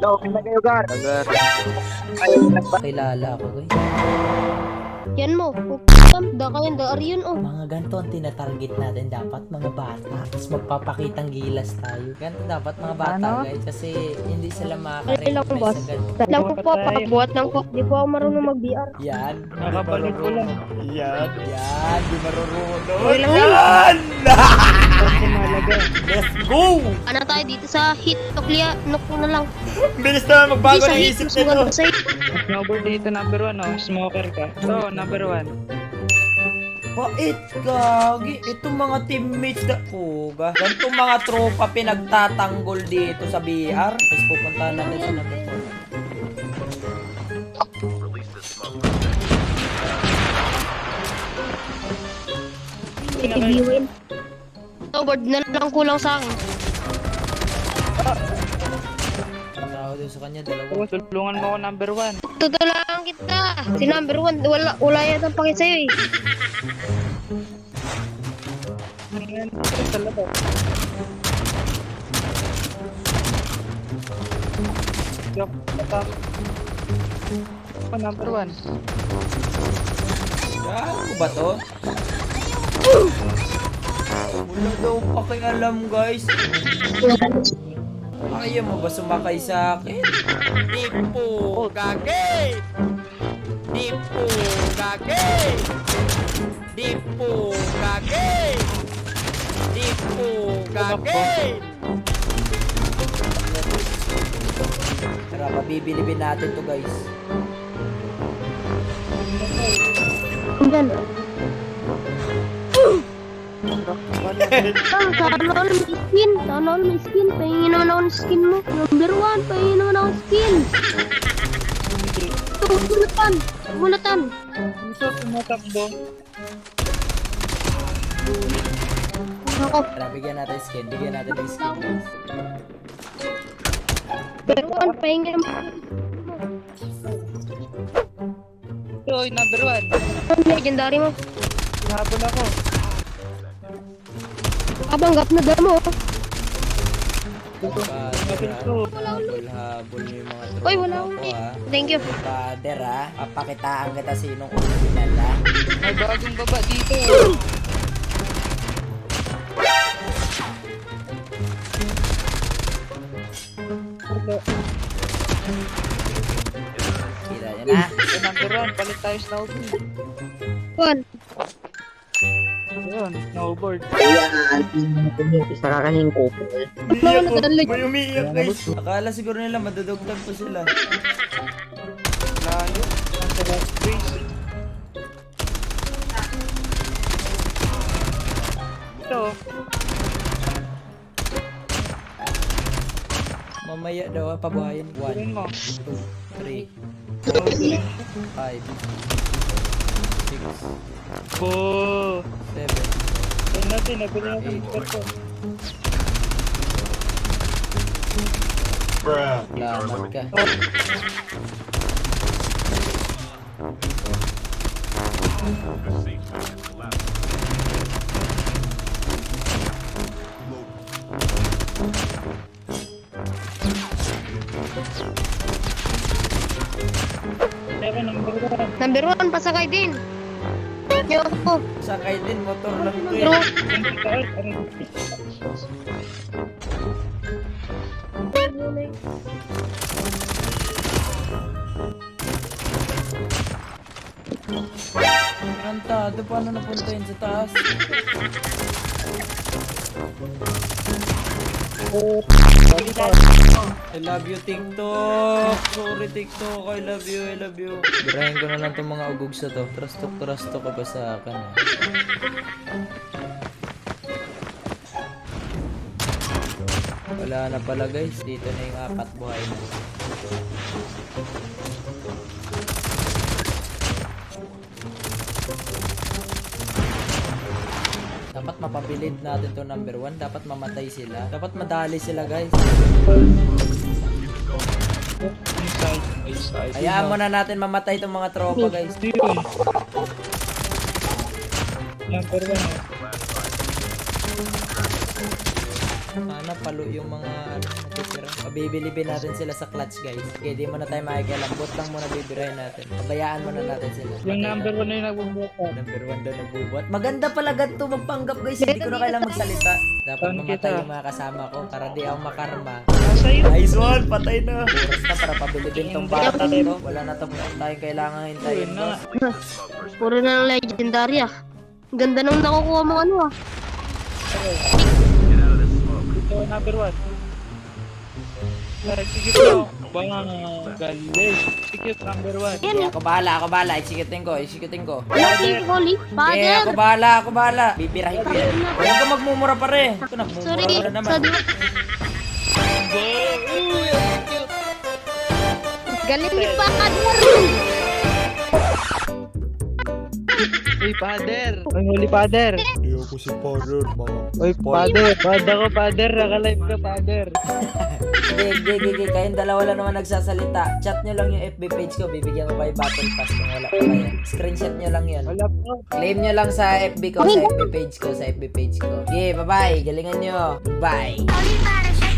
Okay na kayo, Gar. Agar. Kilala ako guys. Yan mo. Da kayo, da Arion oh. Mga ganito ang tinatarget natin dapat mga bata. Tapos magpapakitang gilas tayo. Ganito dapat mga bata guys. Kasi hindi sila Ay lang makaka-recognize boss. sa ganito. Lang po, pakabuhat lang po. Di po ako marunong mag-VR. Yan. Nakabalik ko lang. Yan. Yan. Di marurunod. Okay lang yun. Yan! Kasi mahalaga. Let's go! Ano tayo dito sa hit? Nuklia, nuk na lang. Bilis naman magbago Di sa ng hit, isip mas nito. maganda sa hit. Snowboard dito number 1, oh. Smoker ka. So, number 1. Bait gagi. Itong mga teammates na puga. Ganitong mga tropa pinagtatanggol dito sa BR. Tapos pupuntahan natin sa number 4. Ibiwin. Snowboard na lang kulang sa akin. Tao doon sa kanya, dalawa. Oh, tulungan mo ako number 1. Tutulakan kita. Si number 1, wala yata pakit sa'yo eh. Ayan, sa labas. Yok, atak. Oh, number 1. Gago ba to? Wala daw pakialam guys. Ayaw mo ba sumakay sa akin? Di po gagay! Di po gagay! Di po gagay! Di po gagay! Tara, pabibilibin natin to guys. Yan. Sana all may skin. Sana all may skin. Pahingin naman ako ng skin mo. Number 1, pahingin naman ako ng skin. Ito, bulatan. Bulatan. Ito, tumatakbo. Ako. Tara, bigyan natin skin. Bigyan natin ng skin guys. Number 1, pahingin naman. Ito, number 1. Legendary mo. Habol ako. Kabanggap na damo. Habol-habol mo yung mga tropa Uy, wala akong ko hit. ha. Thank you. Father ha, papakitaan kita sinong original ha. May bagong baba dito. Kita niya na. Ito, number 1. Palit tayo snowboard. 1. Ayun, snowboard. Isa ka kaning kupo. Umiiyak ko. May umiiyak guys. Akala siguro nila madudugtag pa sila. Layo. Ang sarap space. Ito. Mamaya daw ha, pabuhayin. 1, Gawin mo. 2, 3, 5, 6, Oh. 7, Ayun natin, nabili natin yung karto. Salamat ka. Ito, number 1. Number 1, pasakay din. Yo ako. Sakay din, motor lang to Bro. eh. Tarantado, paano napunta yun sa taas? I love you TikTok. Sorry TikTok, I love you, I love you. Birahin ko na lang itong mga ugog sa to. Trust to ka ba sa akin? Ha? Wala na pala guys. Dito na yung apat buhay na. Dapat mapabilid natin to number 1. Dapat mamatay sila. Dapat madali sila guys. Hayaan mo na natin mamatay itong mga tropa guys. Yun. Number 1. Sana palo yung mga ano, natitira. Pabibilibin natin sila sa clutch, guys. Okay, di muna tayo makikialam. Bot lang muna bibirahin natin. Pabayaan muna natin sila. Yung Patay number na. 1 na yung nagbubuka. Number 1 daw nagbubuhat. Maganda pala ganito magpanggap, guys. Hindi ko na kailangan magsalita. Dapat Saan mamatay kita? yung mga kasama ko para di ako makarma. Nasa iyo. Nice one, patay na. Oras na para pabilibin tong bata to. Wala na tayong kailangan hintayin. Yun na nga. Puro na lang legendary ah. Ganda nung nakukuha mo ano ah. Ito, number 1. Execute mo. Bang, galing. Execute number 1. Okay, ako bahala. Executing ko. Ano Holy? Okay, Father! ako bahala. Bibirahin ko yan. Huwag ka magmumura pare. Ito, nagmumura Sorry, ka na naman. sa galing ni Father! Uy, father. Uy, huli, father. Hindi ako si father, mga. Uy, father. Bad ako, father. Naka-live ka, father. Sige. Kayong dalawa lang naman nagsasalita. Chat nyo lang yung FB page ko. Bibigyan ko kayo battle pass kung wala pa kayo. Screenshot nyo lang yun. Wala po. Claim nyo lang sa FB ko, sa FB page ko. Okay, bye-bye. Galingan nyo. Bye. Sorry para sa